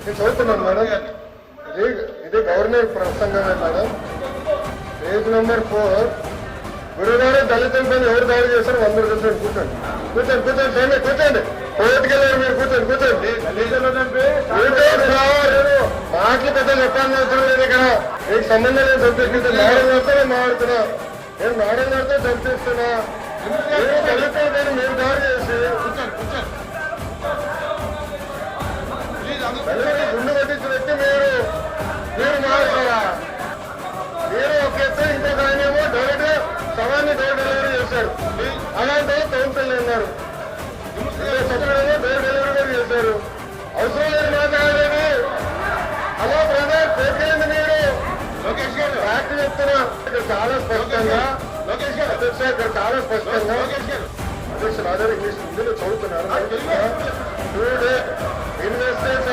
నేను చదువుతున్నాను మేడం. ఇది గవర్నర్ ప్రసంగమే మేడం. Page number 4. గురుగారు దళితులపై ఎవరు దాడి చేశారు అందరూ కూర్చోండి కూర్చోండి కూర్చోండి కూర్చోండి స్వామి కూర్చోండి. కోర్టుకెళ్ళారు మీరు కూర్చోండి కూర్చోండి. మాటలు పెద్ద చెప్పాలని అవసరం లేదు ఇక్కడ. మీకు సంబంధం లేదు చంపిస్తుంది. మేడం గారితో నేను మాట్లాడుతున్నా. నేను మేడం గారితో చంపిస్తున్నా. దళితులపై మీరు దాడి చేసి గుండు కట్టించిన వ్యక్తి మీరు మాట్లాడారా? మీరు ఒక ఎత్తు ఇంకొక ఆయనేమో డైరెక్ట్ శవాన్ని డోర్ డెలివరీ చేశారు. అలాంటి కౌన్సిల్ ఉన్నారు. సభ్యుడేమో డోర్ డెలివరీ కూడా చేశారు. అవసరం లేదు మాట్లాడేది. హలో బ్రదర్ పేరుకేంది మీరు? లోకేష్ గారు ఫ్యాక్ట్ చెప్తున్నా. ఇక్కడ చాలా స్పష్టంగా లోకేష్ గారు అధ్యక్ష ఇక్కడ చాలా స్పష్టంగా అధ్యక్ష రాజారు ఇంగ్లీష్ హిందీలో చదువుతున్నారు. ఇన్వెస్టర్స్